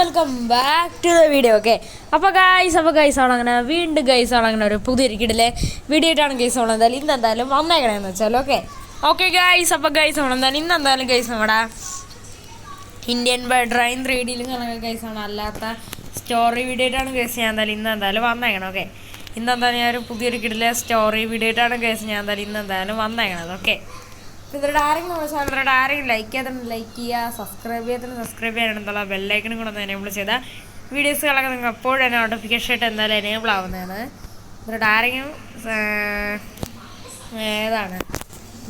Welcome back to the video. Okay, അപ്പോൾ guys ആണ് അങ്ങനെ വീണ്ടും അങ്ങനെ ഒരു പുതിയൊരു കിടിലെ വീഡിയോ ആയിട്ടാണ് ഗൈസ് ആണ് എന്തായാലും ഇന്നെന്തായാലും വന്നേക്കണേന്ന് വെച്ചാൽ ഓക്കെ ഗൈസ്. അപ്പോൾ ഗൈസ് ആണ് എന്തായാലും ഇന്നെന്തായാലും ഗൈസ് നമ്മുടെ ഇന്ത്യൻ ഡ്രൈൻ 3Dയിലും കണക്കെ ഗൈസ് ആണ് അല്ലാത്ത സ്റ്റോറി വീഡിയോ ആയിട്ടാണ് ഗൈസ് ഞാൻ എന്തായാലും ഇന്നെന്തായാലും വന്നേക്കണം. ഓക്കെ, ഇന്നെന്തായാലും ഞാൻ ഒരു പുതിയൊരു കിടിലെ സ്റ്റോറി വീഡിയോ ആയിട്ടാണ് ഗൈസ് ഞാൻ എന്തായാലും ഇന്നെന്തായാലും വന്നേക്കണത്. ഓക്കെ, ഇവരുടെ ആരെങ്കിലും ഇവരുടെ ആരെങ്കിലും ലൈക്ക് ചെയ്യുക, സബ്സ്ക്രൈബ് ചെയ്യാനുള്ള ബെല്ലൈക്കനും കൂടെ ഒന്ന് എനേബിൾ ചെയ്താൽ വീഡിയോസുകളൊക്കെ നിങ്ങൾക്ക് എപ്പോഴും തന്നെ നോട്ടിഫിക്കേഷൻ ആയിട്ട് എന്തായാലും എനേബിൾ ആവുന്നതാണ്. ഇവരുടെ ആരെങ്കിലും ഏതാണ്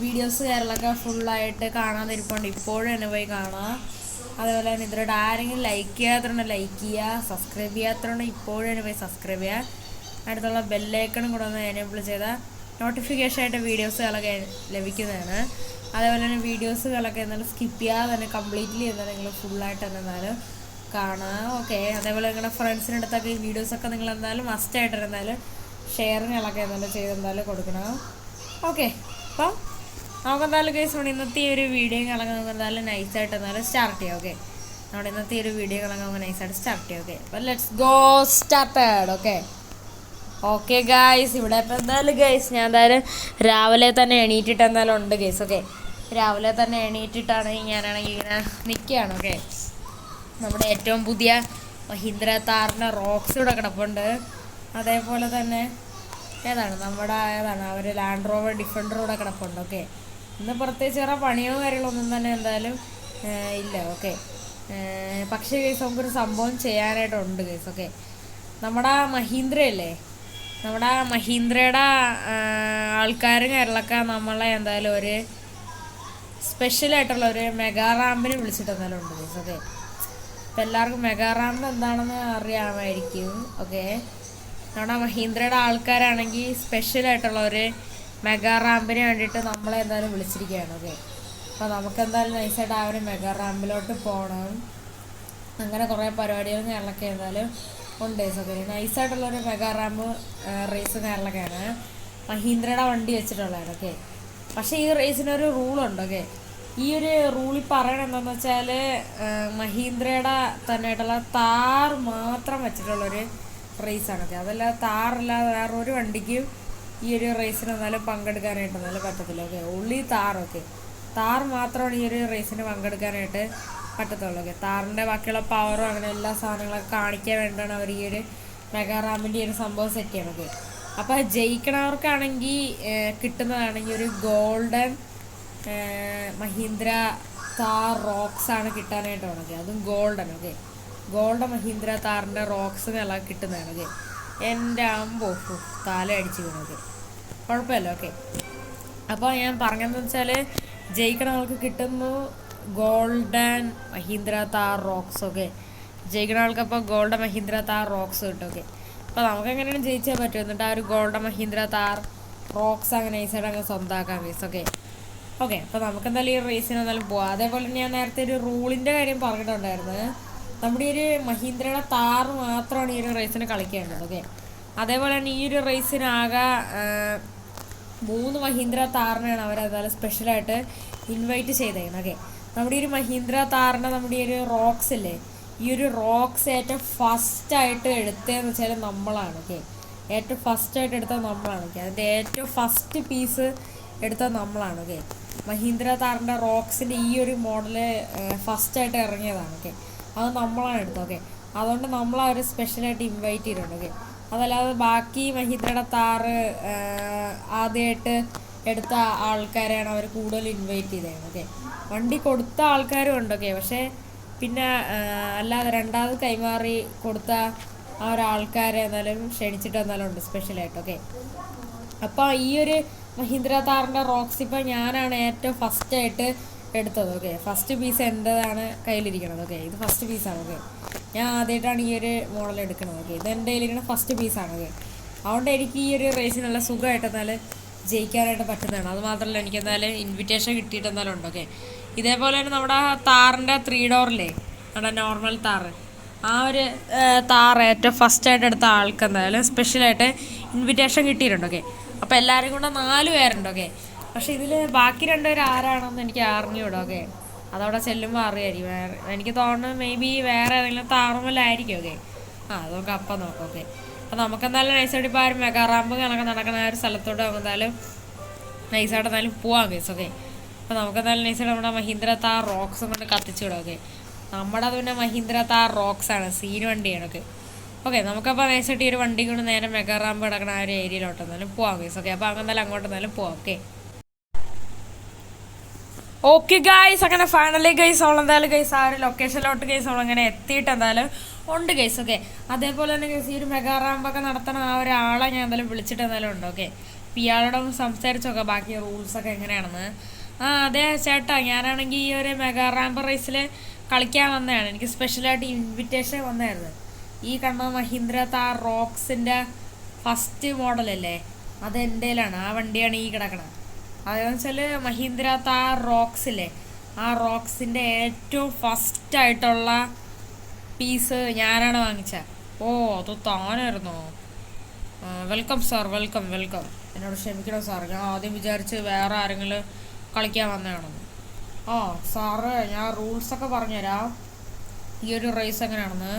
വീഡിയോസ് കാര്യങ്ങളൊക്കെ ഫുള്ളായിട്ട് കാണാതിരിപ്പുണ്ട്, ഇപ്പോഴും എന്നെ പോയി കാണാം. അതേപോലെ തന്നെ ഇവരുടെ ആരെങ്കിലും ലൈക്ക് ചെയ്യുക, സബ്സ്ക്രൈബ് ചെയ്യാത്തതുകൊണ്ട് ഇപ്പോഴും എന്നെ പോയി സബ്സ്ക്രൈബ് ചെയ്യുക. അടുത്തുള്ള ബെല്ലൈക്കണും കൂടെ ഒന്ന് എനേബിൾ ചെയ്താൽ നോട്ടിഫിക്കേഷൻ ആയിട്ട് വീഡിയോസുകളൊക്കെ ലഭിക്കുന്നതാണ്. അതേപോലെ തന്നെ വീഡിയോസുകളൊക്കെ എന്നാലും സ്കിപ്പ് ചെയ്യാതെ തന്നെ കംപ്ലീറ്റ്ലി എന്നാൽ നിങ്ങൾ ഫുള്ളായിട്ട് തന്നെ എന്നാലും കാണാം. ഓക്കെ, അതേപോലെ നിങ്ങളുടെ ഫ്രണ്ട്സിൻ്റെ അടുത്തൊക്കെ ഈ വീഡിയോസൊക്കെ നിങ്ങൾ എന്തായാലും മസ്റ്റായിട്ട് എന്തായാലും ഷെയറിങ്ങളൊക്കെ എന്തായാലും ചെയ്ത് എന്തായാലും കൊടുക്കണം. ഓക്കെ, അപ്പം നമുക്കെന്തായാലും കേസ് വേണം ഇന്നത്തെ ഈ ഒരു വീഡിയോ കളങ്ങാൻ നമുക്ക് എന്തായാലും നൈസായിട്ട് എന്തായാലും സ്റ്റാർട്ട് ചെയ്യാം. ഓക്കെ, നമ്മുടെ ഇന്നത്തെ ഈ ഒരു വീഡിയോ കളങ്ങാൻ നമുക്ക് നൈസായിട്ട് സ്റ്റാർട്ട് ചെയ്യാം. ഓക്കെ, അപ്പം let's go started. Okay guys, ഇവിടെ ഇപ്പം എന്തായാലും ഗൈസ് ഞാൻ എന്തായാലും രാവിലെ തന്നെ എണീറ്റിട്ട് എന്തായാലും ഉണ്ട് ഗൈസ്. ഓക്കെ, രാവിലെ തന്നെ എണീറ്റിട്ടാണെങ്കിൽ ഞാനാണെങ്കിൽ ഇങ്ങനെ നിൽക്കുകയാണ്. ഓക്കെ, നമ്മുടെ ഏറ്റവും പുതിയ മഹീന്ദ്ര താറിൻ്റെ റോക്സ് ഇവിടെ കിടപ്പുണ്ട്. അതേപോലെ തന്നെ അവർ ലാൻഡ് റോവർ ഡിഫൻഡർ ഇവിടെ കിടപ്പുണ്ട്. ഓക്കെ, ഇന്ന് പ്രത്യേകിച്ച് വേറെ പണിയോ കാര്യങ്ങളൊന്നും തന്നെ എന്തായാലും ഇല്ല. ഓക്കെ, പക്ഷേ ഗൈസ് നമുക്കൊരു സംഭവം ചെയ്യാനായിട്ടുണ്ട് ഗൈസ്. ഓക്കെ, നമ്മുടെ മഹീന്ദ്രയുടെ ആൾക്കാരും കാര്യങ്ങളൊക്കെ നമ്മളെ എന്തായാലും ഒരു സ്പെഷ്യലായിട്ടുള്ള ഒരു മെഗാ റാമ്പിന് വിളിച്ചിട്ട് എന്തായാലും ഉണ്ട് ഗൈസ്. ഓക്കെ, അപ്പോൾ എല്ലാവർക്കും മെഗാ റാമ്പ് എന്താണെന്ന് അറിയാമായിരിക്കും. ഓക്കെ, നമ്മുടെ മഹീന്ദ്രയുടെ ആൾക്കാരാണെങ്കിൽ സ്പെഷ്യലായിട്ടുള്ള ഒരു മെഗാ റാമ്പിന് വേണ്ടിയിട്ട് നമ്മളെ എന്തായാലും വിളിച്ചിരിക്കുകയാണ്. ഓക്കെ, അപ്പോൾ നമുക്കെന്തായാലും നൈസായിട്ട് ആ ഒരു മെഗാ റാമ്പിലോട്ട് പോകണം. അങ്ങനെ കുറേ പരിപാടികളും കാര്യങ്ങളൊക്കെ എന്തായാലും ഉണ്ട്. ഓക്കെ, നൈസായിട്ടുള്ളൊരു മെഗാ റാമ്പ് റേസും കാര്യങ്ങളൊക്കെയാണ് മഹീന്ദ്രയുടെ വണ്ടി വെച്ചിട്ടുള്ളതാണ്. ഓക്കെ, പക്ഷേ ഈ റേസിനൊരു റൂളുണ്ട്. ഓക്കെ, ഈ ഒരു റൂളിൽ പറയണത് എന്താണെന്ന് വെച്ചാൽ മഹീന്ദ്രയുടെ തന്നെയായിട്ടുള്ള താർ മാത്രം വെച്ചിട്ടുള്ളൊരു റേസാണ്. ഓക്കെ, അതല്ലാതെ താറല്ലാതെ വേറൊരു വണ്ടിക്കും ഈ ഒരു റേസിന് എന്നാലും പങ്കെടുക്കാനായിട്ട് എന്നാലും പറ്റത്തില്ല. ഓക്കെ, ഉള്ളി താർ. ഓക്കെ, താർ മാത്രമാണ് ഈ ഒരു റേസിന് പങ്കെടുക്കാനായിട്ട് പറ്റത്തുള്ളൂ. ഓക്കെ, താറിൻ്റെ ബാക്കിയുള്ള പവറും അങ്ങനെ എല്ലാ സാധനങ്ങളൊക്കെ കാണിക്കാൻ വേണ്ടിയിട്ടാണ് അവർ ഈ ഒരു മെഗാ റാമ്പിൻ്റെ ഈ ഒരു സംഭവം സെറ്റ് ചെയ്യണം. ഓക്കെ, അപ്പോൾ ജയിക്കണവർക്കാണെങ്കിൽ കിട്ടുന്നതാണെങ്കിൽ ഒരു ഗോൾഡൻ മഹീന്ദ്ര താർ റോക്സ് ആണ് കിട്ടാനായിട്ടാണ്. ഓക്കെ, അതും ഗോൾഡൻ. ഓക്കെ, ഗോൾഡൻ മഹീന്ദ്ര താറിൻ്റെ റോക്സ് എല്ലാം കിട്ടുന്നതാണ്. ഓക്കെ, എൻ്റെ അമ്പോ തല അടിച്ച് വീണു. ഓക്കെ, കുഴപ്പമില്ല. ഓക്കെ, അപ്പോൾ ഞാൻ പറഞ്ഞതെന്ന് വെച്ചാൽ ജയിക്കണവർക്ക് കിട്ടുന്നു golden Mahindra Thar rocks. Okay, ജയിക്കുന്ന ആൾക്കപ്പോൾ ഗോൾഡൻ മഹീന്ദ്ര താർ റോക്സ് കിട്ടും. ഓക്കെ, അപ്പോൾ നമുക്ക് എങ്ങനെയാണ് ജയിച്ചാൽ പറ്റും. എന്നിട്ട് ആ ഒരു ഗോൾഡൻ മഹീന്ദ്ര താർ റോക്സ് അങ്ങനെ നൈസായിട്ട് അങ്ങ് സ്വന്തമാക്കാൻ ഗൈസ്. ഓക്കെ, അപ്പോൾ നമുക്ക് എന്തായാലും ഈ റേസിന് എന്തായാലും പോവാം. അതേപോലെ തന്നെ ഞാൻ നേരത്തെ ഒരു റൂളിൻ്റെ കാര്യം പറഞ്ഞിട്ടുണ്ടായിരുന്നു. നമ്മുടെ ഈ ഒരു മഹീന്ദ്രയുടെ താർ മാത്രമാണ് ഈ ഒരു റേസിന് കളിക്കേണ്ടത്. ഓക്കെ, അതേപോലെ തന്നെ ഈ ഒരു റേസിനാകെ 3 മഹീന്ദ്ര താറിനെയാണ് അവരെന്തായാലും സ്പെഷ്യലായിട്ട് ഇൻവൈറ്റ് ചെയ്തേക്കുന്നത്. ഓക്കെ, നമ്മുടെ ഈ ഒരു മഹീന്ദ്ര താറിൻ്റെ നമ്മുടെ ഈ ഒരു റോക്സ് ഇല്ലേ, ഈ ഒരു റോക്സ് ഏറ്റവും ഫസ്റ്റായിട്ട് എടുത്തതെന്ന് വെച്ചാൽ നമ്മളാണ്. ഓക്കെ, ഏറ്റവും ഫസ്റ്റായിട്ട് എടുത്തത് നമ്മളാണ്. ഓക്കെ, അതിൻ്റെ ഏറ്റവും ഫസ്റ്റ് പീസ് എടുത്തത് നമ്മളാണ്. ഓക്കെ, മഹീന്ദ്ര താറിൻ്റെ റോക്സിൻ്റെ ഈ ഒരു മോഡല് ഫസ്റ്റായിട്ട് ഇറങ്ങിയതാണ്. ഓക്കെ, അത് നമ്മളാണ് എടുത്തത്. ഓക്കെ, അതുകൊണ്ട് നമ്മളവർ സ്പെഷ്യലായിട്ട് ഇൻവൈറ്റ് ചെയ്തിട്ടുണ്ട്. ഓക്കെ, അതല്ലാതെ ബാക്കി മഹീന്ദ്രയുടെ താറ് ആദ്യമായിട്ട് എടുത്ത ആൾക്കാരെയാണ് അവർ കൂടുതൽ ഇൻവൈറ്റ് ചെയ്തത്. ഓക്കെ, വണ്ടി കൊടുത്ത ആൾക്കാരും ഉണ്ട്. ഓക്കെ, പക്ഷേ പിന്നെ അല്ലാതെ രണ്ടാമത് കൈമാറി കൊടുത്ത ആ ഒരാൾക്കാരെ എന്നാലും ക്ഷണിച്ചിട്ട് എന്നാലും ഉണ്ട് സ്പെഷ്യലായിട്ട്. ഓക്കെ, അപ്പോൾ ഈ ഒരു മഹീന്ദ്ര താറിൻ്റെ റോക്സ് ഇപ്പോൾ ഞാനാണ് ഏറ്റവും ഫസ്റ്റായിട്ട് എടുത്തത്. ഓക്കെ, ഫസ്റ്റ് പീസ് എൻ്റെതാണ് കയ്യിലിരിക്കണത്. ഓക്കെ, ഇത് ഫസ്റ്റ് പീസാണ്. ഓക്കെ, ഞാൻ ആദ്യമായിട്ടാണ് ഈ ഒരു മോഡൽ എടുക്കുന്നത്. ഓക്കെ, ഇത് എൻ്റെ കയ്യിലിരിക്കുന്ന ഫസ്റ്റ് പീസാണ്. ഓക്കെ, അതുകൊണ്ട് എനിക്ക് ഈ ഒരു റേസിൽ നല്ല സുഖമായിട്ട് എന്നാലും ജയിക്കാനായിട്ട് പറ്റുന്നതാണ്. അതുമാത്രമല്ല എനിക്ക് എന്തായാലും ഇൻവിറ്റേഷൻ കിട്ടിയിട്ട് എന്തായാലും ഉണ്ട്. ഓക്കെ, ഇതേപോലെ തന്നെ നമ്മുടെ താറിൻ്റെ 3 ഡോറില്ലേ, നമ്മുടെ നോർമൽ താറ്, ആ ഒരു താർ ഏറ്റവും ഫസ്റ്റായിട്ട് എടുത്ത ആൾക്ക് എന്തായാലും സ്പെഷ്യലായിട്ട് ഇൻവിറ്റേഷൻ കിട്ടിയിട്ടുണ്ട്. ഓക്കെ, അപ്പോൾ എല്ലാവരും കൂടെ 4 പേരുണ്ട്. ഓക്കെ, പക്ഷേ ഇതിൽ ബാക്കി 2 പേര് ആരാണെന്ന് എനിക്ക് അറിഞ്ഞുകൂടാ. ഓക്കെ, അതവിടെ ചെല്ലുമ്പോൾ അറിയായിരിക്കും. എനിക്ക് തോന്നുന്നു മേ ബി വേറെ ഏതെങ്കിലും താറുമല്ലായിരിക്കും. ഓക്കെ, അത് നമുക്ക് അപ്പം നോക്കാം. ഓക്കെ, അപ്പോൾ നമുക്കെന്തായാലും നൈസായിട്ട് ഇപ്പോൾ ആ ഒരു മെഗാ റാമ്പ് കണക്ക് നടക്കുന്ന ആ ഒരു സ്ഥലത്തോട്ട് നമുക്ക് എന്തായാലും നൈസായിട്ട് എന്തായാലും പോവാം ഗൈസ്. ഓക്കെ, അപ്പോൾ നമുക്കെന്തായാലും നൈസായിട്ട് നമ്മുടെ മഹീന്ദ്ര താർ റോക്സ് കൊണ്ട് കത്തിച്ചു വിടാം. ഓക്കെ, നമ്മുടെ അത് പിന്നെ മഹീന്ദ്ര താർ റോക്സ് ആണ്, സീൻ വണ്ടിയാണ്. ഓക്കെ ഓക്കെ, നമുക്കപ്പോൾ നൈസായിട്ട് ഈ ഒരു വണ്ടി കൊണ്ട് നേരെ മെഗാ റാമ്പ് കിടക്കുന്ന ആ ഒരു ഏരിയയിലോട്ട് എന്തായാലും പോവാം ഗൈസ്. ഓക്കെ, അപ്പോൾ അങ്ങനെ എന്തായാലും അങ്ങോട്ട് എന്തായാലും പോവാം. ഓക്കെ ഓക്കെ ഗൈസ്, അങ്ങനെ ഫൈനലി ഗൈസ് നമ്മളെന്തായാലും ഗൈസ് ആ ഒരു ലൊക്കേഷനിലോട്ട് ഗൈസ് നമ്മളങ്ങനെ എത്തിയിട്ട് എന്തായാലും ഉണ്ട് ഗൈസ്. ഓക്കെ, അതേപോലെ തന്നെ ഗൈസ് ഈ ഒരു മെഗാ റാമ്പൊക്കെ നടത്തണം ആ ഒരാളെ ഞാൻ എന്തായാലും വിളിച്ചിട്ട് എന്തായാലും ഉണ്ട്. ഓക്കെ, അപ്പോൾ ഇയാളോട് ഒന്ന് സംസാരിച്ചോക്കാം ബാക്കി റൂൾസൊക്കെ എങ്ങനെയാണെന്ന്. അതെ ചേട്ടാ, ഞാനാണെങ്കിൽ ഈ ഒരു മെഗാ റാമ്പ് റേസിൽ കളിക്കാൻ വന്നതാണ്. എനിക്ക് സ്പെഷ്യലായിട്ട് ഇൻവിറ്റേഷൻ വന്നായിരുന്നു. ഈ കണ്ട മഹീന്ദ്ര താർ റോക്സിൻ്റെ ഫസ്റ്റ് മോഡലല്ലേ, അത് എൻ്റെയിലാണ്. ആ വണ്ടിയാണ് ഈ കിടക്കണത്. അതെന്ന് വെച്ചാൽ മഹീന്ദ്ര താർ റോക്സില്ലേ, ആ റോക്സിൻ്റെ ഏറ്റവും ഫസ്റ്റായിട്ടുള്ള പീസ് ഞാനാണ് വാങ്ങിച്ചത്. ഓ, അത് താനായിരുന്നോ? Welcome sir, welcome welcome. എന്നോട് ക്ഷമിക്കണം സാർ, ഞാൻ ആദ്യം വിചാരിച്ച് വേറെ ആരെങ്കിലും കളിക്കാൻ വന്നതാണെന്ന്. സാറ്, ഞാൻ റൂൾസൊക്കെ പറഞ്ഞുതരാം ഈ ഒരു റേസ് എങ്ങനെയാണെന്ന്.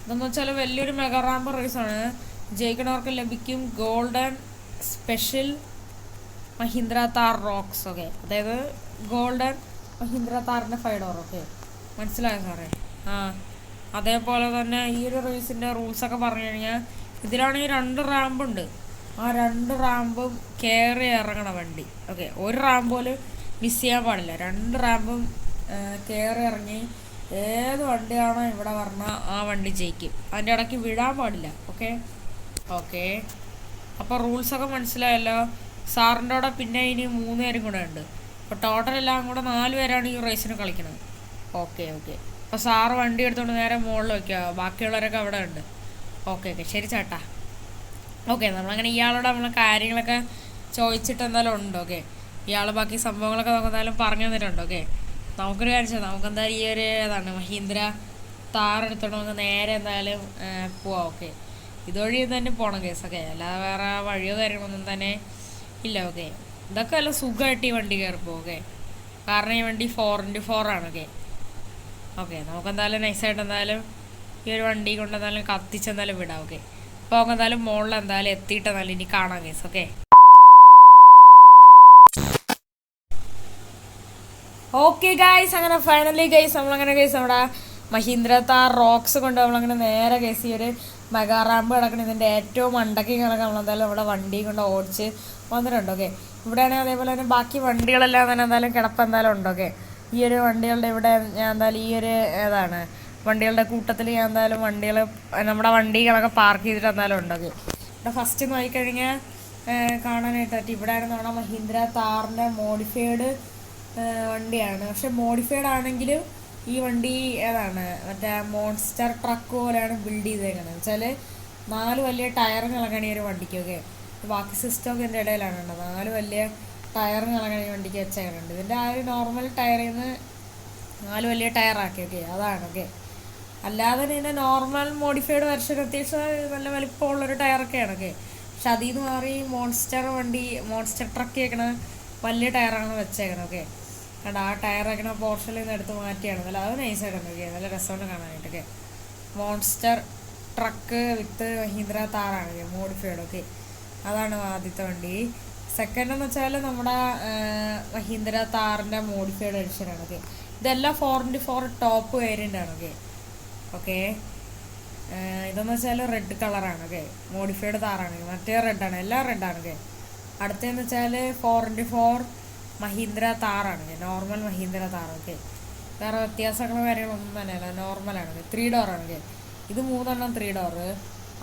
ഇതെന്ന് വെച്ചാൽ വലിയൊരു മെഗാ റാമ്പ് റേസാണ്. ജയിക്കണവർക്ക് ലഭിക്കും golden special Mahindra Thar rocks. Okay, അതായത് ഗോൾഡൻ മഹീന്ദ്ര താറിൻ്റെ 5 ഡോർ. ഓക്കെ, മനസ്സിലായോ സാറേ? അതേപോലെ തന്നെ ഈ ഒരു റേസിൻ്റെ റൂൾസൊക്കെ പറഞ്ഞു കഴിഞ്ഞാൽ ഇതിലാണെങ്കിൽ 2 റാമ്പുണ്ട്. ആ 2 റാമ്പും കയറി ഇറങ്ങണ വണ്ടി. ഓക്കെ, ഒരു റാമ്പ് പോലും മിസ് ചെയ്യാൻ പാടില്ല. 2 റാമ്പും കയറി ഇറങ്ങി ഏത് വണ്ടിയാണോ ഇവിടെ പറഞ്ഞാൽ ആ വണ്ടി ജയിക്കും. അതിൻ്റെ ഇടയ്ക്ക് വിടാൻ പാടില്ല. ഓക്കെ ഓക്കെ, അപ്പോൾ റൂൾസൊക്കെ മനസ്സിലായല്ലോ. സാറിൻ്റെ കൂടെ പിന്നെ ഇനി 3 പേരും കൂടെ ഉണ്ട്. അപ്പോൾ ടോട്ടൽ എല്ലാം കൂടെ 4 പേരാണ് ഈ റേസിന് കളിക്കുന്നത്. ഓക്കെ ഓക്കെ, അപ്പോൾ സാറ് വണ്ടി എടുത്തുകൊണ്ട് നേരെ മുകളിൽ വയ്ക്കുക, ബാക്കിയുള്ളവരൊക്കെ അവിടെ ഉണ്ട്. ഓക്കെ ഓക്കെ, ശരി ചേട്ടാ. ഓക്കെ, നമ്മളങ്ങനെ ഇയാളോട് നമ്മൾ കാര്യങ്ങളൊക്കെ ചോദിച്ചിട്ട് എന്തായാലും ഉണ്ട്. ഓക്കെ, ഇയാൾ ബാക്കി സംഭവങ്ങളൊക്കെ നമുക്ക് എന്തായാലും പറഞ്ഞു തന്നിട്ടുണ്ട്. ഓക്കെ, നമുക്കൊരു കാര്യം ചെയ്യാം, നമുക്കെന്തായാലും ഈ ഒരു ഏതാണ് മഹീന്ദ്ര താർ എടുത്തോണ്ട് നമുക്ക് നേരെ എന്തായാലും പോവാം. ഓക്കെ, ഇതുവഴി തന്നെ പോകണം കേസ്. ഓക്കെ, അല്ലാതെ വേറെ വഴിയോ കാര്യങ്ങളൊന്നും തന്നെ ഇല്ല. ഓക്കെ, ഇതൊക്കെ എല്ലാം സുഖമായിട്ട് ഈ വണ്ടി കയറിപ്പോ. ഓക്കെ, കാരണം ഈ വണ്ടി 4x4 ആണ്. ഓക്കെ ഓക്കെ, നമുക്കെന്തായാലും നൈസായിട്ട് എന്തായാലും ഈ ഒരു വണ്ടി കൊണ്ട് എന്തായാലും കത്തിച്ചെന്തായാലും വിടാം. ഓക്കെ, അപ്പോൾ നമുക്ക് എന്തായാലും മുകളിൽ എന്തായാലും എത്തിയിട്ട് എന്തായാലും ഇനി കാണാം കേസ്. ഓക്കെ ഓക്കെ ഗൈസ്, അങ്ങനെ ഫൈനലി ഗൈസ് നമ്മളങ്ങനെ ഗൈസ് നമ്മുടെ മഹീന്ദ്ര താർ റോക്സ് കൊണ്ട് നമ്മളങ്ങനെ നേരെ ഗൈസ് ഈ ഒരു മെഗാ റാമ്പ് കിടക്കണം ഇതിൻ്റെ ഏറ്റവും മണ്ടക്കി കിടക്കാൻ നമ്മളെന്തായാലും നമ്മുടെ വണ്ടി കൊണ്ട് ഓടിച്ച് വന്നിട്ടുണ്ട്. ഓക്കെ, ഇവിടെയാണെങ്കിൽ അതേപോലെ തന്നെ ബാക്കി വണ്ടികളെല്ലാം തന്നെ എന്തായാലും കിടപ്പ് എന്തായാലും ഉണ്ട്. ഓക്കെ, ഈ ഒരു വണ്ടികളുടെ ഇവിടെ ഞാൻ എന്തായാലും ഈ ഒരു ഏതാണ് വണ്ടികളുടെ കൂട്ടത്തിൽ ഞാൻ എന്തായാലും വണ്ടികൾ നമ്മുടെ വണ്ടികളൊക്കെ പാർക്ക് ചെയ്തിട്ട് എന്തായാലും ഉണ്ട്. ഓക്കെ, ഇവിടെ ഫസ്റ്റ് നോക്കിക്കഴിഞ്ഞാൽ കാണാനായിട്ട് പറ്റും. ഇവിടെയാണ് നമ്മുടെ മഹീന്ദ്ര താറിൻ്റെ മോഡിഫൈഡ് വണ്ടിയാണ്. പക്ഷെ മോഡിഫൈഡ് ആണെങ്കിലും ഈ വണ്ടി ഏതാണ് മറ്റേ മോൺസ്റ്റർ ട്രക്ക് പോലെയാണ് ബിൽഡ് ചെയ്തേക്കുന്നത്. വെച്ചാൽ 4 വലിയ ടയറും ഇളകണ ഈ ഒരു വണ്ടിക്ക്. ഓക്കെ, ബാക്കി സിസ്റ്റമൊക്കെ ഇതിൻ്റെ ഇടയിലാണ് ഉള്ളത്. 4 വലിയ ടയറും ഇളകണ ഈ വണ്ടിക്ക് വെച്ചേക്കുന്നുണ്ട്. ഇതിൻ്റെ ആ ഒരു നോർമൽ ടയറിൽ നിന്ന് 4 വലിയ ടയറാക്കി. ഓക്കെ, അതാണ്. ഓക്കെ, അല്ലാതെ ഇതിൻ്റെ നോർമൽ മോഡിഫൈഡ് വെർഷൻ അത്യാവശ്യം നല്ല വലിപ്പമുള്ളൊരു ടയറൊക്കെയാണ്. ഓക്കെ, പക്ഷെ അതിൽ നിന്ന് മാറി മോൺസ്റ്റർ വണ്ടി മോൺസ്റ്റർ ട്രക്ക് കേൾക്കണ വലിയ ടയറാണ് വെച്ചേക്കണം. ഓക്കെ, കണ്ട ആ ടയർ വയ്ക്കണ പോർഷനിൽ നിന്ന് എടുത്ത് മാറ്റിയാണ്. നല്ല അത് നൈസായിട്ടുണ്ട്. ഓക്കെ, നല്ല രസമുണ്ട് കാണാനായിട്ടൊക്കെ. മോൺസ്റ്റർ ട്രക്ക് വിത്ത് മഹീന്ദ്ര താറാണ് മോഡിഫൈഡ്. ഓക്കെ, അതാണ് ആദ്യത്തെ വണ്ടി. സെക്കൻഡ് എന്ന് വെച്ചാൽ നമ്മുടെ മഹീന്ദ്ര താറിൻ്റെ മോഡിഫൈഡ് എഡിഷനാണ്. ഓക്കെ, ഇതെല്ലാം 4x4 ടോപ്പ് വേരിയൻ്റ് ആണ്. ഓക്കെ ഓക്കെ, ഇതെന്ന് വെച്ചാൽ റെഡ് കളറാണ്. ഓക്കെ, മോഡിഫൈഡ് താറാണ്. മറ്റേ റെഡാണ്, എല്ലാം റെഡാണ്. ഓക്കെ, അടുത്തതെന്ന് വെച്ചാൽ 4x4 മഹീന്ദ്ര താറാണ്, നോർമൽ മഹീന്ദ്ര താർ. ഓക്കെ, വേറെ വ്യത്യാസങ്ങളോ കാര്യങ്ങളൊന്നും തന്നെയല്ല, നോർമലാണ്. 3 ഡോറാണ്. ഓക്കെ, ഇത് 3 3 ഡോറ്.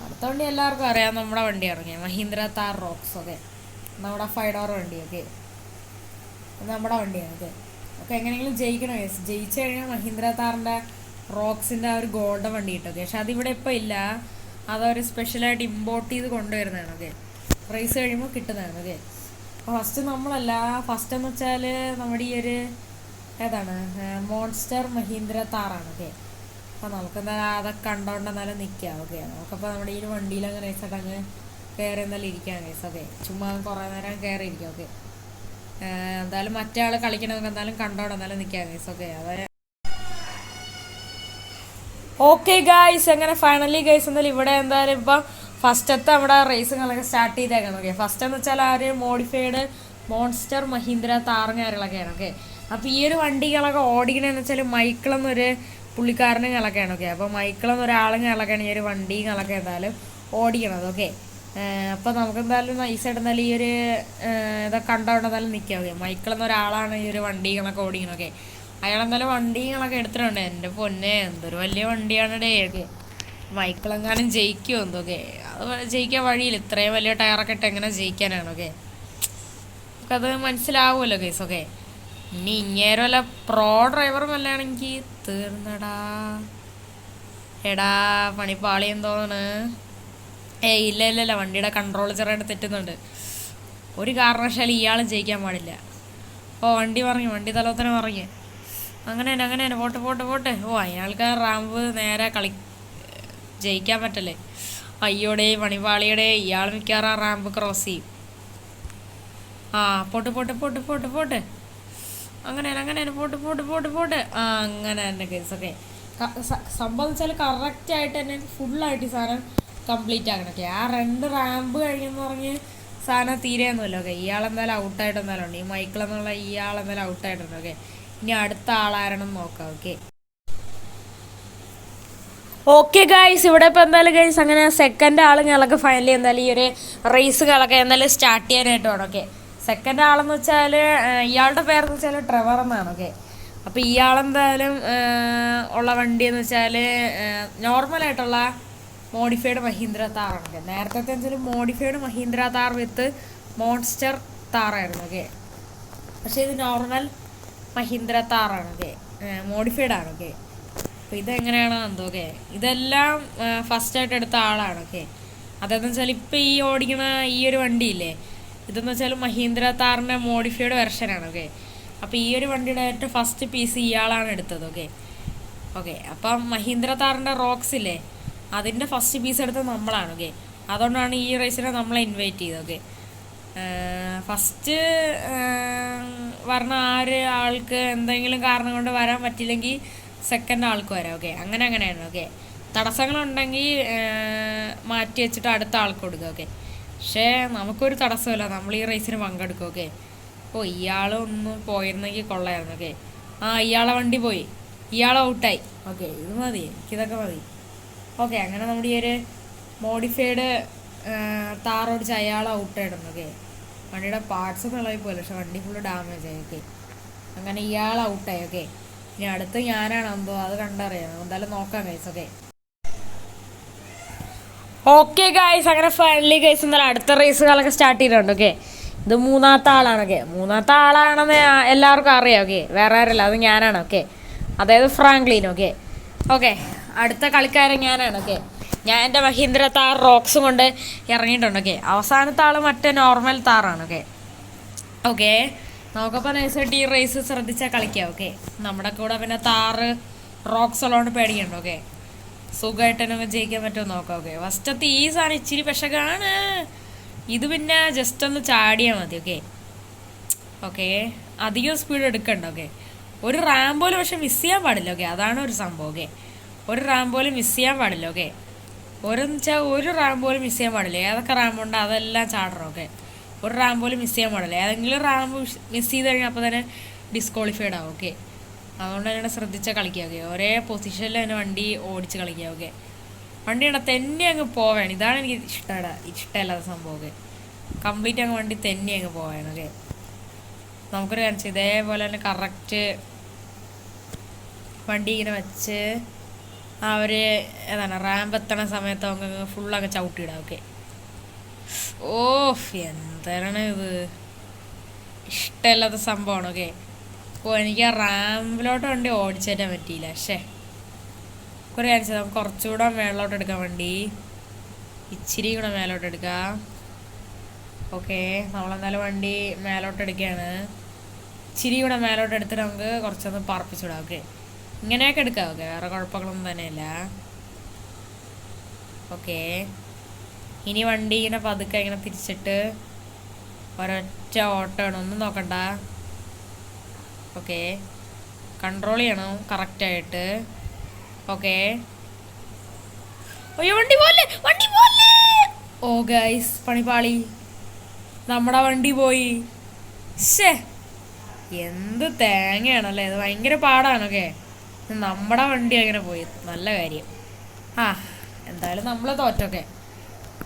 അടുത്ത വണ്ടി എല്ലാവർക്കും അറിയാം, നമ്മുടെ വണ്ടിയാണ്. Okay, Mahindra Thar rocks. Okay, നമ്മുടെ 5 ഡോർ വണ്ടി. ഓക്കെ, നമ്മുടെ വണ്ടിയാണ്. ഓക്കെ ഓക്കെ, എങ്ങനെയെങ്കിലും ജയിക്കണം. ജയിച്ചു കഴിഞ്ഞാൽ മഹീന്ദ്ര താറിൻ്റെ റോക്സിൻ്റെ ആ ഒരു ഗോൾഡൻ വണ്ടി കിട്ടും. ഓക്കെ, പക്ഷെ അതിവിടെ ഇപ്പോൾ ഇല്ല, അതൊരു സ്പെഷ്യലായിട്ട് ഇമ്പോർട്ട് ചെയ്ത് കൊണ്ടുവരുന്നതാണ്. ഓക്കെ, റേസ് കഴിയുമ്പോൾ കിട്ടുന്നതാണ്. ഓക്കെ, ഫസ്റ്റ് നമ്മളല്ല, ഫസ്റ്റ് എന്ന് വെച്ചാൽ നമ്മുടെ ഈ ഒരു ഏതാണ് മോൺസ്റ്റർ മഹീന്ദ്ര താറാണ്. ഓക്കെ, അപ്പോൾ നമുക്കെന്താ അതൊക്കെ കണ്ടോണ്ട് എന്നാലും നിൽക്കാം. ഓക്കെ, നമുക്കപ്പോൾ നമ്മുടെ ഈ ഒരു വണ്ടിയിൽ അങ്ങനെ വെച്ചിട്ട് അങ്ങ് കയറി എന്തായാലും ഇരിക്കാം കേസ്. ഓക്കെ, ചുമ്മാ കുറേ നേരം കയറി ഇരിക്കാം. ഓക്കെ എന്തായാലും മറ്റേ ആൾ കളിക്കണമെങ്കിൽ എന്തായാലും കണ്ടോടെ എന്തായാലും നിൽക്കാം ഗൈസ്. ഓക്കെ അതായത് ഓക്കെ ഗൈസ്, അങ്ങനെ ഫൈനലി ഗൈസ് എന്തായാലും ഇവിടെ എന്തായാലും ഇപ്പം ഫസ്റ്റത്തെ നമ്മുടെ റേസുകളൊക്കെ സ്റ്റാർട്ട് ചെയ്തേക്കണം. ഓക്കെ ഫസ്റ്റ് എന്ന് വെച്ചാൽ ആ ഒരു മോഡിഫൈഡ് മോൺസ്റ്റർ മഹീന്ദ്ര താറും കാര്യങ്ങളൊക്കെയാണ്. ഓക്കെ അപ്പോൾ ഈ ഒരു വണ്ടികളൊക്കെ ഓടിക്കണമെന്ന് വെച്ചാൽ മൈക്കിൾ എന്നൊരു പുള്ളിക്കാരനും കളൊക്കെയാണ്. ഓക്കെ അപ്പോൾ മൈക്കിൾ എന്നൊരാളും കളൊക്കെയാണ് ഈ ഒരു വണ്ടികളൊക്കെ എന്തായാലും ഓടിക്കണത്. ഓക്കെ അപ്പോൾ നമുക്ക് എന്തായാലും നൈസായിട്ട് എന്തായാലും ഈ ഒരു ഇതൊക്കെ കണ്ടോണ്ട് എന്തായാലും നിൽക്കാം. ഓക്കെ മൈക്കിൾ എന്നൊരാളാണ് ഈ ഒരു വണ്ടികളൊക്കെ ഓടിക്കണം. ഓക്കെ അയാളെന്തായാലും വണ്ടികളൊക്കെ എടുത്തിട്ടുണ്ട്. എൻ്റെ പൊന്നെ എന്തൊരു വലിയ വണ്ടിയാണ് ഡേ. ഓക്കെ മൈക്കിളെങ്ങാനും ജയിക്കുമോ എന്തൊക്കെ, അത് ജയിക്കാൻ വഴിയില്ല. ഇത്രയും വലിയ ടയറൊക്കെ ഇട്ട് എങ്ങനെ ജയിക്കാനാണ്. ഓക്കെ നമുക്കത് മനസ്സിലാവുമല്ലോ കേസ്. ഓക്കെ ഇനി ഇങ്ങേരം വല്ല പ്രോ ഡ്രൈവറും വല്ലാണെങ്കിൽ തീർന്നടാ. എടാ പണിപ്പാളി എന്തോന്നാണ്. ഇല്ല ഇല്ല ഇല്ല, വണ്ടിയുടെ കൺട്രോൾ ചെറുതായിട്ട് തെറ്റുന്നുണ്ട്. ഒരു കാരണവശാലും ഇയാളും ജയിക്കാൻ പാടില്ല. ഓ വണ്ടി വണ്ടി തലവത്തനെ പറഞ്ഞു. അങ്ങനെ തന്നെ പോട്ടെ പോട്ടെ പോട്ടെ. ഓ അയാൾക്ക് റാമ്പ് നേരെ ജയിക്കാൻ പറ്റല്ലേ. അയ്യോടെ പണിപാളിയുടെ ഇയാൾ മിക്കാറ് റാമ്പ് ക്രോസ് ചെയ്യും. ആ പോട്ടെ പോട്ടെ പോട്ടെ പോട്ടെ പോട്ടെ. അങ്ങനെ പോട്ടെ പോട്ടെ പോട്ടെ പോട്ടെ. ആ അങ്ങനെ തന്നെ കേസ്. ഓക്കെ സംഭവം വെച്ചാൽ കറക്റ്റായിട്ട് തന്നെ ഫുള്ളായിട്ട് ഈ സാധനം കംപ്ലീറ്റ് ആക്കണം. ഓക്കെ ആ 2 റാമ്പ് കഴിഞ്ഞെന്ന് പറഞ്ഞ് സാധനം തീരെയൊന്നുമില്ല. ഓക്കെ ഇയാളെന്തായാലും ഔട്ടായിട്ട് എന്തായാലും ഉണ്ട്. ഈ മൈക്കിൾ എന്നുള്ള ഇയാളെന്തായാലും ഔട്ടായിട്ടുണ്ട്. ഓക്കെ ഇനി അടുത്ത ആളാരണം നോക്കാം. ഓക്കെ ഗൈസ്, ഇവിടെ ഇപ്പോൾ എന്തായാലും ഗൈസ് അങ്ങനെ സെക്കൻഡ് ആളുകളൊക്കെ ഫൈനലി എന്തായാലും ഈ ഒരു റേസുകളൊക്കെ എന്തായാലും സ്റ്റാർട്ട് ചെയ്യാനായിട്ട് വേണം. ഓക്കെ സെക്കൻഡ് ആളെന്ന് വെച്ചാൽ ഇയാളുടെ പേരെന്ന് വെച്ചാൽ ട്രെവർ എന്നാണ്. ഓക്കെ അപ്പോൾ ഇയാളെന്തായാലും ഉള്ള വണ്ടി എന്ന് വെച്ചാൽ നോർമലായിട്ടുള്ള മോഡിഫൈഡ് മഹീന്ദ്ര താറാണ്. ഓക്കെ നേരത്തെ വെച്ചാൽ മോഡിഫൈഡ് മഹീന്ദ്ര താർ വിത്ത് മോൺസ്റ്റർ താറായിരുന്നു. ഓക്കെ പക്ഷേ ഇത് നോർമൽ മഹീന്ദ്ര താറാണ്. ഓക്കെ മോഡിഫൈഡ് ആണ്. ഓക്കെ അപ്പോൾ ഇതെങ്ങനെയാണോ എന്തോ. ഓക്കെ ഇതെല്ലാം ഫസ്റ്റായിട്ട് എടുത്ത ആളാണ്. ഓക്കെ അതെന്ന് വെച്ചാൽ ഇപ്പോൾ ഈ ഓടിക്കുന്ന ഈ ഒരു വണ്ടിയില്ലേ, ഇതെന്ന് വെച്ചാൽ മഹീന്ദ്ര താറിൻ്റെ മോഡിഫൈഡ് വെർഷനാണ്. ഓക്കെ അപ്പോൾ ഈ ഒരു വണ്ടിയുടെ ഏറ്റവും ഫസ്റ്റ് പീസ് ഇയാളാണ് എടുത്തത്. ഓക്കെ അപ്പം മഹീന്ദ്ര താറിൻ്റെ റോക്സ് ഇല്ലേ, അതിൻ്റെ ഫസ്റ്റ് പീസ് എടുത്തത് നമ്മളാണ്. ഓക്കെ അതുകൊണ്ടാണ് ഈ റേസിനെ നമ്മളെ ഇൻവൈറ്റ് ചെയ്തത്. ഓക്കെ ഫസ്റ്റ് പറഞ്ഞ ആൾക്ക് എന്തെങ്കിലും കാരണം കൊണ്ട് വരാൻ പറ്റില്ലെങ്കിൽ സെക്കൻഡ് ആൾക്ക് വരാം. ഓക്കെ അങ്ങനെയാണ്. ഓക്കെ തടസ്സങ്ങളുണ്ടെങ്കിൽ മാറ്റി വെച്ചിട്ട് അടുത്ത ആൾക്ക് കൊടുക്കുക. ഓക്കെ പക്ഷേ നമുക്കൊരു തടസ്സമില്ല, നമ്മൾ ഈ റേസിന് പങ്കെടുക്കും. ഓക്കെ ഓ ഇയാളൊന്ന് പോയിരുന്നെങ്കിൽ കൊള്ളായിരുന്നു. ഓക്കെ ഇയാളെ വണ്ടി പോയി, ഇയാൾ ഔട്ടായി. ഓക്കെ ഇത് മതി, എനിക്കിതൊക്കെ മതി. ഓക്കെ അങ്ങനെ നമ്മുടെ ഈ ഒരു മോഡിഫൈഡ് താറോടിച്ച് അയാൾ ഔട്ടായിടുന്നു. ഓക്കെ വണ്ടിയുടെ പാർട്സ് ഒന്നും ഇളകി പോയില്ല, പക്ഷെ വണ്ടി ഫുള്ള് ഡാമേജ് ആയി. ഓക്കെ അങ്ങനെ ഇയാൾ ഔട്ടായി. ഓക്കെ ഇനി അടുത്ത് ഞാനാണ് എന്തോ അത് കണ്ടറിയാം, എന്തായാലും നോക്കാം ഗൈസ്. ഓക്കെ ഗൈസ് അങ്ങനെ ഫൈനലി ഗൈസ് എന്തായാലും അടുത്ത റേസുകളൊക്കെ സ്റ്റാർട്ട് ചെയ്തിട്ടുണ്ട്. ഓക്കെ ഇത് മൂന്നാമത്തെ ആളാണ്. ഓക്കെ മൂന്നാമത്തെ ആളാണെന്ന് എല്ലാവർക്കും അറിയാം. ഓക്കെ വേറെ ആരല്ല, അത് ഞാനാണ്. ഓക്കെ അതായത് ഫ്രാങ്ക്ലിൻ. ഓക്കെ അടുത്ത കളിക്കാരൻ ഞാനാണ്. ഓക്കെ ഞാൻ എൻ്റെ മഹീന്ദ്ര താർ റോക്സും കൊണ്ട് ഇറങ്ങിയിട്ടുണ്ട്. ഓക്കെ അവസാനത്തെ ആൾ മറ്റേ നോർമൽ താറാണ്. ഓക്കെ നമുക്കപ്പോൾ നൈസായിട്ട് ഈ റേസ് ശ്രദ്ധിച്ചാൽ കളിക്കാം. ഓക്കെ നമ്മുടെ കൂടെ പിന്നെ താറ് റോക്സ് ഉള്ളതുകൊണ്ട് പേടിക്കണ്ട. ഓക്കെ സുഖമായിട്ട് തന്നെ ജയിക്കാൻ പറ്റുമോ നോക്കാം. ഓക്കെ ഫസ്റ്റത്തെ ഈ സാധനം ഇച്ചിരി പെശകാണ്, ഇത് പിന്നെ ജസ്റ്റ് ഒന്ന് ചാടിയാൽ മതി. ഓക്കെ അധികം സ്പീഡ് എടുക്കണ്ട. ഓക്കെ ഒരു റാമ്പോലും പക്ഷെ മിസ് ചെയ്യാൻ പാടില്ല. ഓക്കെ അതാണ് ഒരു സംഭവം. ഓക്കെ ഒരു റാമ്പോലും മിസ് ചെയ്യാൻ പാടില്ല. ഓക്കെ ഒരു റാമ്പോലും മിസ് ചെയ്യാൻ പാടില്ല. ഏതൊക്കെ റാമ്പുണ്ടോ അതെല്ലാം ചാടണം. ഓക്കെ ഒരു റാമ്പോലും മിസ് ചെയ്യാൻ പാടില്ല. ഏതെങ്കിലും റാമ്പ് മിസ് ചെയ്ത് കഴിഞ്ഞാൽ അപ്പോൾ തന്നെ ഡിസ്ക്വാളിഫൈഡ് ആവും. ഓക്കെ അതുകൊണ്ട് തന്നെ ശ്രദ്ധിച്ചാൽ കളിക്കുക. ഓക്കെ ഒരേ പൊസിഷനിൽ തന്നെ വണ്ടി ഓടിച്ച് കളിക്കുക. ഓക്കെ വണ്ടിയുടെ തെന്നി അങ്ങ് പോവാണ്, ഇതാണ് എനിക്ക് ഇഷ്ടമല്ലാത്ത സംഭവം. ഓക്കെ കംപ്ലീറ്റ് അങ്ങ് വണ്ടി തെന്നി അങ്ങ് പോവാണ്. ഓക്കെ നമുക്കൊരു കാണിച്ചു ഇതേപോലെ തന്നെ കറക്റ്റ് വണ്ടി ഇങ്ങനെ വെച്ച് അവർ ഏതാണ് റാമ്പ് എത്തണ സമയത്ത് നമുക്ക് ഫുള്ളങ്ങ് ചവിട്ടിയിടാം. ഓക്കെ എന്താണ് ഇത്, ഇഷ്ടമില്ലാത്ത സംഭവമാണ്. ഓക്കെ അപ്പോൾ എനിക്ക് ആ റാമ്പിലോട്ട് വണ്ടി ഓടിച്ചേറ്റാൻ പറ്റിയില്ല. കുറേ കാണിച്ചത് നമുക്ക് കുറച്ചുകൂടെ മേലോട്ട് എടുക്കാം, വണ്ടി ഇച്ചിരി കൂടെ മേലോട്ട് എടുക്കാം. ഓക്കെ നമ്മളെന്തായാലും വണ്ടി മേലോട്ട് എടുക്കുകയാണ്. ഇച്ചിരി കൂടെ മേലോട്ട് എടുത്തിട്ട് നമുക്ക് കുറച്ചൊന്ന് പറപ്പിച്ചിടാം. ഓക്കെ ഇങ്ങനെയൊക്കെ എടുക്കാം. ഓക്കെ വേറെ കുഴപ്പങ്ങളൊന്നും തന്നെയില്ല. ഓക്കെ ഇനി വണ്ടി ഇങ്ങനെ പതുക്കെ ഇങ്ങനെ തിരിച്ചിട്ട് ഒരൊറ്റ ഓട്ടമാണ്, ഒന്നും നോക്കണ്ട. ഓക്കെ, കൺട്രോൾ ചെയ്യണം കറക്റ്റായിട്ട്. ഓക്കെ, അയ്യോ വണ്ടി പോലെ. ഓ ഗൈസ്, പണിപാളി, നമ്മുടെ വണ്ടി പോയി. ശേ, എന്ത് തേങ്ങയാണല്ലേ ഇത്, ഭയങ്കര പാടാണൊക്കെ. നമ്മുടെ വണ്ടി അങ്ങനെ പോയി, നല്ല കാര്യം. എന്തായാലും നമ്മൾ തോറ്റൊക്കെ.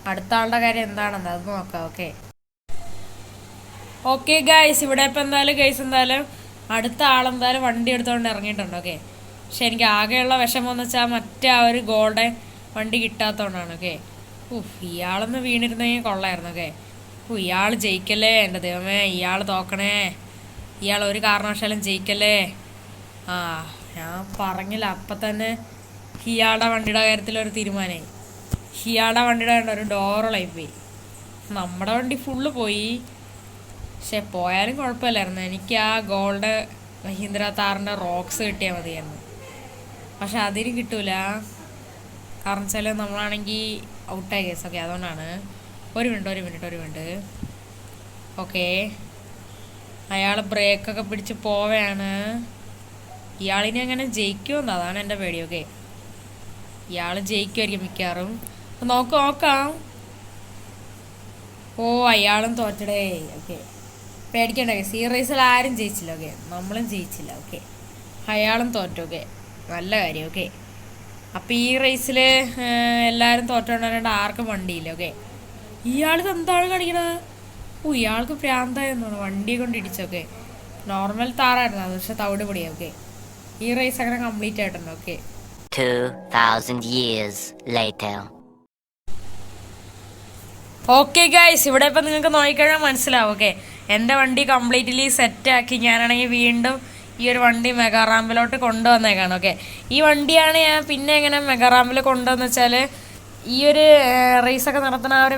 അടുത്ത ആളുടെ കാര്യം എന്താണെന്ന് അത് നോക്കാം. ഓക്കെ ഗൈസ്, ഇവിടെ ഇപ്പം എന്തായാലും അടുത്ത ആളെന്തായാലും വണ്ടി എടുത്തുകൊണ്ട് ഇറങ്ങിയിട്ടുണ്ട്. ഓക്കെ, പക്ഷെ എനിക്ക് ആകെയുള്ള വിഷമം എന്ന് വെച്ചാൽ മറ്റേ ആ ഒരു ഗോൾഡൻ വണ്ടി കിട്ടാത്തതുകൊണ്ടാണ്. ഓക്കെ, ഇയാളൊന്ന് വീണിരുന്നെങ്കിൽ കൊള്ളായിരുന്നു. ഓക്കെ, ഇയാൾ ജയിക്കല്ലേ, എൻ്റെ ദൈവമേ, ഇയാൾ തോക്കണേ, ഇയാൾ ഒരു കാരണവശാലും ജയിക്കല്ലേ. ഞാൻ പറഞ്ഞില്ല, അപ്പം തന്നെ ഇയാളുടെ വണ്ടിയുടെ കാര്യത്തിൽ ഒരു തീരുമാനമായി. ഇയാളുടെ വണ്ടിയുടെ ഒരു ഡോറളായി പോയി. നമ്മുടെ വണ്ടി ഫുള്ള് പോയി. പക്ഷെ പോയാലും കുഴപ്പമില്ലായിരുന്നു, എനിക്ക് ആ ഗോൾഡ് മഹീന്ദ്ര താറിൻ്റെ റോക്സ് കിട്ടിയാൽ മതിയായിരുന്നു. പക്ഷെ അതിന് കിട്ടൂല, കാരണം വെച്ചാൽ നമ്മളാണെങ്കിൽ ഔട്ടായി കേസ്. ഓക്കെ, അതുകൊണ്ടാണ്. ഒരു മിനിറ്റ്. ഓക്കെ, അയാൾ ബ്രേക്കൊക്കെ പിടിച്ച് പോവുകയാണ്. ഇയാളിനെ അങ്ങനെ ജയിക്കുമെന്ന്, അതാണ് എൻ്റെ പേടി. ഓക്കെ, ഇയാൾ ജയിക്കുമായിരിക്കും മിക്കവാറും. നോക്കാം. ഓ, അയാളും തോറ്റടേ. ഓക്കെ, പേടിക്കണ്ട കേസ്, ഈ റേസിൽ ആരും ജയിച്ചില്ല. ഓക്കെ, നമ്മളും ജയിച്ചില്ല. ഓക്കെ, അയാളും തോറ്റു. ഓക്കെ, നല്ല കാര്യം. ഓക്കെ, അപ്പം ഈ റേസിൽ എല്ലാവരും തോറ്റുകൊണ്ടാണ്ട് ആർക്കും വണ്ടിയില്ല. ഓക്കെ, ഇയാൾക്ക് എന്താണ് കാണിക്കണത്? ഇയാൾക്ക് പ്രാന്തായെന്നാണ് വണ്ടിയെ കൊണ്ട് ഇടിച്ചൊക്കെ. നോർമൽ താറായിരുന്നു അത്, പക്ഷെ തവിട് പൊടിയാ. ഓക്കെ, ഈ റേസ് അങ്ങനെ കംപ്ലീറ്റ് ആയിട്ടുണ്ട്. Okay, 2000 years later. Okay guys, ഇവിടെ ഇപ്പം നിങ്ങൾക്ക് നോക്കിക്കഴിഞ്ഞാൽ മനസ്സിലാവും. ഓക്കെ, എൻ്റെ വണ്ടി കംപ്ലീറ്റ്ലി സെറ്റാക്കി ഞാനാണെങ്കിൽ വീണ്ടും ഈ ഒരു വണ്ടി മെഗാ റാമ്പിലോട്ട് കൊണ്ടുവന്നേക്കാണ്. ഓക്കെ, ഈ വണ്ടിയാണ് ഞാൻ പിന്നെ എങ്ങനെ മെഗാ റാമ്പിൽ കൊണ്ടുവന്ന് വെച്ചാൽ, ഈ ഒരു റേസൊക്കെ നടത്തുന്ന ആ ഒരു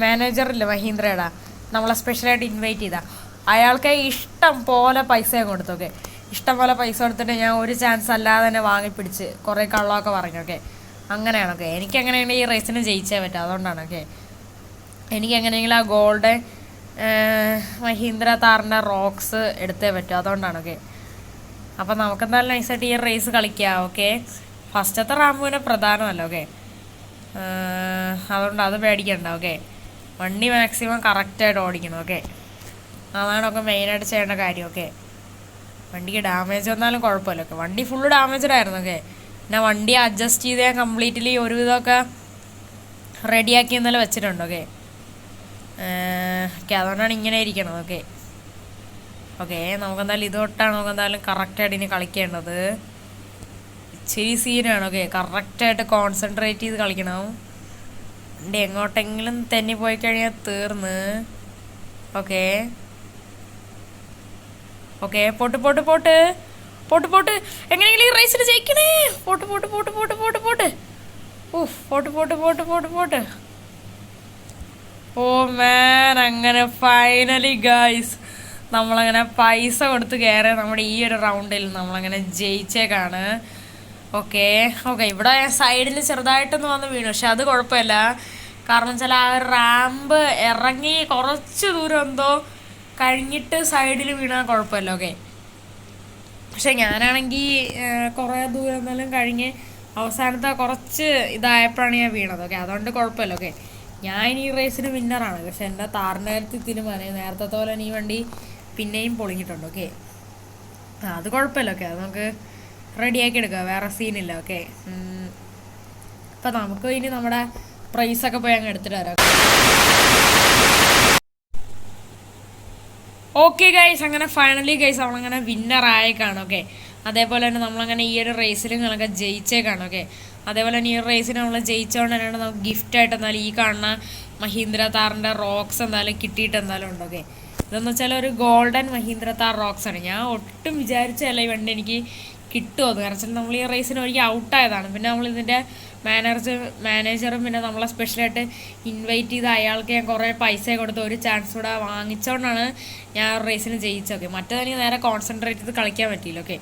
മാനേജറില്ലേ മഹീന്ദ്രയുടെ, നമ്മളെ സ്പെഷ്യലായിട്ട് ഇൻവൈറ്റ് ചെയ്താൽ അയാൾക്ക് ഇഷ്ടം പോലെ പൈസ കൊടുത്തു. ഓക്കെ, ഇഷ്ടം പോലെ പൈസ കൊടുത്തിട്ട് ഞാൻ ഒരു ചാൻസ് അല്ലാതെ തന്നെ വാങ്ങിപ്പിടിച്ച് കുറേ കള്ളമൊക്കെ പറഞ്ഞു. ഓക്കെ, അങ്ങനെയാണ്. ഓക്കെ, എനിക്ക് എങ്ങനെയാണ് ഈ റേസിന് ജയിച്ചേ പറ്റുക, അതുകൊണ്ടാണ്. ഓക്കെ, എനിക്ക് എങ്ങനെയെങ്കിലും ആ ഗോൾഡ് മഹീന്ദ്ര താറിൻ്റെ റോക്സ് എടുത്തേ പറ്റും, അതുകൊണ്ടാണ്. ഓക്കെ, അപ്പം നമുക്കെന്തായാലും നൈസായിട്ട് ഈ റേസ് കളിക്കാം. ഓക്കെ, ഫസ്റ്റത്തെ റാമ്പുവിനെ പ്രധാനമല്ല. ഓക്കെ, അതുകൊണ്ട് അത് പേടിക്കണ്ട. ഓക്കെ, വണ്ടി മാക്സിമം കറക്റ്റായിട്ട് ഓടിക്കണം. ഓക്കെ, അതാണൊക്കെ മെയിനായിട്ട് ചെയ്യേണ്ട കാര്യം. ഓക്കെ, വണ്ടിക്ക് ഡാമേജ് വന്നാലും കുഴപ്പമില്ല. ഓക്കെ, വണ്ടി ഫുള്ള് ഡാമേജഡായിരുന്നു. ഓക്കെ, പിന്നെ വണ്ടി അഡ്ജസ്റ്റ് ചെയ്ത് ഞാൻ കംപ്ലീറ്റ്ലി ഒരുവിധമൊക്കെ റെഡിയാക്കി ഇന്നലെ വെച്ചിട്ടുണ്ട്. ഓക്കെ, അതുകൊണ്ടാണ് ഇങ്ങനെ ഇരിക്കണത്. ഓക്കെ, നമുക്കെന്തായാലും ഇതൊട്ടാണ് നമുക്കെന്തായാലും കറക്റ്റായിട്ട് ഇനി കളിക്കേണ്ടത്. ഇച്ചിരി സീനാണ്. ഓക്കെ, കറക്റ്റായിട്ട് കോൺസെൻട്രേറ്റ് ചെയ്ത് കളിക്കണം. വണ്ടി എങ്ങോട്ടെങ്കിലും തെന്നി പോയി കഴിഞ്ഞാൽ തീർന്ന്. ഓക്കെ, പോട്ട് എങ്ങനെയെങ്കിലും ഈ റേസിൽ ജയിക്കണേ. പോട്ട്. ഓ മാൻ, അങ്ങനെ ഫൈനലി ഗൈസ് നമ്മളങ്ങനെ പൈസ കൊടുത്ത് കയറി നമ്മുടെ ഈ ഒരു റൗണ്ടിൽ നമ്മളങ്ങനെ ജയിച്ചേക്കാണ്. ഓക്കെ, ഇവിടെ സൈഡിൽ ചെറുതായിട്ടൊന്ന് വന്ന് വീണു, പക്ഷെ അത് കുഴപ്പമില്ല. കാരണം വെച്ചാൽ ആ ഒരു റാമ്പ് ഇറങ്ങി കുറച്ച് ദൂരം എന്തോ കഴിഞ്ഞിട്ട് സൈഡിൽ വീണാൽ കുഴപ്പമില്ല. ഓക്കെ, പക്ഷെ ഞാനാണെങ്കിൽ കുറേ ദൂരം എന്നാലും കഴിഞ്ഞ് അവസാനത്തെ കുറച്ച് ഇതായപ്പോഴാണ് ഞാൻ വീണത്. ഓക്കെ, അതുകൊണ്ട് കുഴപ്പമില്ല. ഓക്കെ, ഞാൻ ഈ റേസിന് വിന്നറാണ്. പക്ഷെ എൻ്റെ താറിൻ്റെ കാര്യത്തിൽ തീരുമാനം നേരത്തെ പോലെ ഈ വണ്ടി പിന്നെയും പൊളിഞ്ഞിട്ടുണ്ട്. ഓക്കെ, അത് കുഴപ്പമില്ല. ഓക്കെ, അത് നമുക്ക് റെഡിയാക്കി എടുക്കാം, വേറെ സീനില്ല. ഓക്കെ, അപ്പം നമുക്ക് ഇനി നമ്മുടെ പ്രൈസൊക്കെ പോയി അങ്ങ് എടുത്തിട്ട് വരാം. ഓക്കെ ഗൈസ്, അങ്ങനെ ഫൈനലി ഗൈസ് നമ്മളങ്ങനെ വിന്നറായേക്കാണ്. ഓക്കെ, അതേപോലെ തന്നെ നമ്മളങ്ങനെ ഈ ഒരു റേസിലും ഞങ്ങളൊക്കെ ജയിച്ചേക്കാണ്. ഓക്കെ, അതേപോലെ തന്നെ ഈ ഒരു റേസിന് നമ്മൾ ജയിച്ചുകൊണ്ട് തന്നെയാണ് നമുക്ക് ഗിഫ്റ്റായിട്ട് എന്തായാലും ഈ കാണുന്ന മഹീന്ദ്ര താറിൻ്റെ റോക്സ് എന്തായാലും കിട്ടിയിട്ട് എന്തായാലും ഉണ്ട്. ഓക്കെ, ഇതെന്ന് വെച്ചാൽ ഒരു ഗോൾഡൻ മഹീന്ദ്ര താർ റോക്സ് ആണ്. ഞാൻ ഒട്ടും വിചാരിച്ചല്ല ഈ വണ്ടി എനിക്ക് കിട്ടുമെന്ന്. കാരണം വെച്ചാൽ നമ്മൾ ഈ റേസിന് ഒരിക്കൽ ഔട്ടായതാണ്. പിന്നെ നമ്മൾ ഇതിൻ്റെ മാനേജറും പിന്നെ നമ്മളെ സ്പെഷ്യലായിട്ട് ഇൻവൈറ്റ് ചെയ്ത് അയാൾക്ക് ഞാൻ കുറേ പൈസ കൊടുത്ത് ഒരു ചാൻസ് കൂടെ വാങ്ങിച്ചുകൊണ്ടാണ് ഞാൻ റേസിന് ജയിച്ചത്. ഓക്കെ, മറ്റേതെനിക്ക് നേരെ കോൺസെൻട്രേറ്റ് ചെയ്ത് കളിക്കാൻ പറ്റിയില്ല. ഓക്കെ,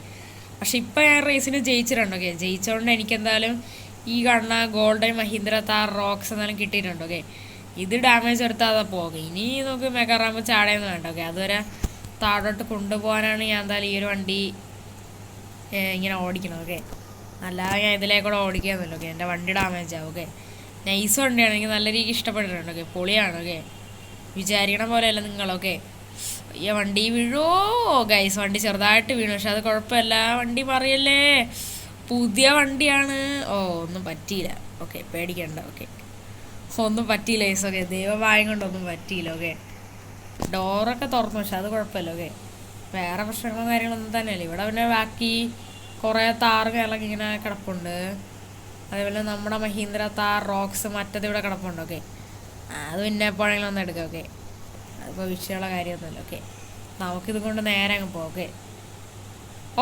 പക്ഷെ ഇപ്പം ഞാൻ റേസിന് ജയിച്ചിട്ടുണ്ട്. ഓക്കെ, ജയിച്ചുകൊണ്ട് എനിക്ക് എന്തായാലും ഈ കാണുന്ന ഗോൾഡൻ മഹീന്ദ്ര താർ റോക്സ് എന്തായാലും കിട്ടിയിട്ടുണ്ട്. ഓക്കെ, ഇത് ഡാമേജ് വരുത്താതെ പോകും. ഇനി നമുക്ക് മെഗാറാമ്പ് ചാടയൊന്നും വേണ്ട. ഓക്കെ, അതുവരെ താഴോട്ട് കൊണ്ടുപോകാനാണ് ഞാൻ എന്തായാലും ഈ ഒരു വണ്ടി ഇങ്ങനെ ഓടിക്കണം. ഓക്കെ, അല്ലാതെ ഞാൻ ഇതിലേക്കൂടെ ഓടിക്കാമെന്നല്ലോ. ഓക്കെ, എൻ്റെ വണ്ടി ഡാമേജ് ആവും. ഓക്കെ, നൈസ് വണ്ടിയാണ്, എനിക്ക് നല്ല രീതിക്ക് ഇഷ്ടപ്പെട്ടിട്ടുണ്ട്. ഓക്കെ, പൊളിയാണ്. ഓക്കെ, വിചാരിക്കണ പോലെയല്ല നിങ്ങളൊക്കെ. ഈ വണ്ടി വീഴോ ഗൈസ്, വണ്ടി ചെറുതായിട്ട് വീണു, പക്ഷെ അത് കുഴപ്പമില്ല. വണ്ടി മറിയല്ലേ, പുതിയ വണ്ടിയാണ്. ഓ, ഒന്നും പറ്റിയില്ല. ഓക്കെ, പേടിക്കണ്ട. ഓക്കെ, ഒന്നും പറ്റിയില്ല ഗൈസ്. ഓക്കെ, ദൈവമായം കൊണ്ടൊന്നും പറ്റിയില്ല. ഓക്കെ, ഡോറൊക്കെ തുറന്നു, പക്ഷെ അത് കുഴപ്പമില്ല. ഓക്കെ, വേറെ പ്രശ്നങ്ങളും കാര്യങ്ങളൊന്നും തന്നെയല്ല ഇവിടെ. പിന്നെ ബാക്കി കുറേ താറ് കേരളൊക്കെ ഇങ്ങനെ കിടപ്പുണ്ട്. അതേപോലെ നമ്മുടെ മഹീന്ദ്ര താർ റോക്സ് മറ്റത് ഇവിടെ കിടപ്പുണ്ട്. ഓക്കെ, അത് പിന്നെ എപ്പോഴെങ്കിലും ഒന്ന് എടുക്കാം. ഓക്കെ, അതിപ്പോൾ വിഷയമുള്ള കാര്യമൊന്നുമില്ല. ഓക്കെ, നമുക്കിത് കൊണ്ട് നേരെ അങ്ങ് പോകാം. ഓക്കെ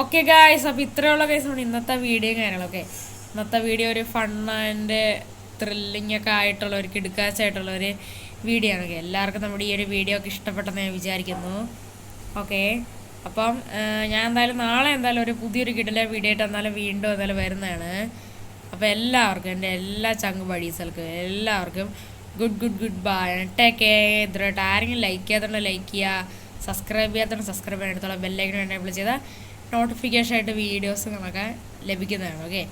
ഓക്കെ ഗായ്സ്, അപ്പോൾ ഇത്രയുള്ള കേസാണ് ഇന്നത്തെ വീഡിയോ കാര്യങ്ങളൊക്കെ. ഇന്നത്തെ വീഡിയോ ഒരു ഫൺ ആൻഡ് ത്രില്ലിംഗ് ഒക്കെ ആയിട്ടുള്ള ഒരു കിടുക്കാച്ചായിട്ടുള്ള ഒരു വീഡിയോ ആണ്. ഓക്കെ, എല്ലാവർക്കും നമ്മുടെ ഈ ഒരു വീഡിയോ ഒക്കെ ഇഷ്ടപ്പെട്ടെന്ന് ഞാൻ വിചാരിക്കുന്നു. ഓക്കെ, അപ്പം ഞാൻ എന്തായാലും നാളെ എന്തായാലും ഒരു പുതിയൊരു കിടില വീഡിയോ ആയിട്ട് എന്തായാലും വീണ്ടും എന്തായാലും വരുന്നതാണ്. അപ്പോൾ എല്ലാവർക്കും എൻ്റെ എല്ലാ ചങ്ക് ബഡീസൽക്കും എല്ലാവർക്കും ഗുഡ് ബൈ, ടേക്ക് കെയർ. ഇതുവരെയായിട്ട് ആരെങ്കിലും ലൈക്ക് ചെയ്യാത്തതുകൊണ്ട് ലൈക്ക് ചെയ്യുക, സബ്സ്ക്രൈബ് ചെയ്യാത്തതുകൊണ്ട് സബ്സ്ക്രൈബ് ചെയ്യാൻ എടുത്തോളം ബെല്ലൈക്കൺ എനേബിൾ ചെയ്താൽ നോട്ടിഫിക്കേഷൻ ആയിട്ട് വീഡിയോസ് നമുക്ക് ലഭിക്കുന്നതാണ്. ഓക്കെ,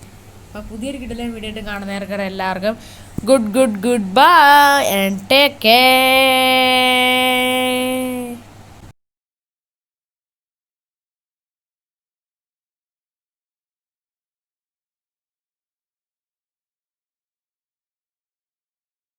അപ്പോൾ പുതിയൊരു കിടിലൻ വീഡിയോ ആയിട്ട് കാണുന്നവർക്ക് എല്ലാവർക്കും good bye and take care.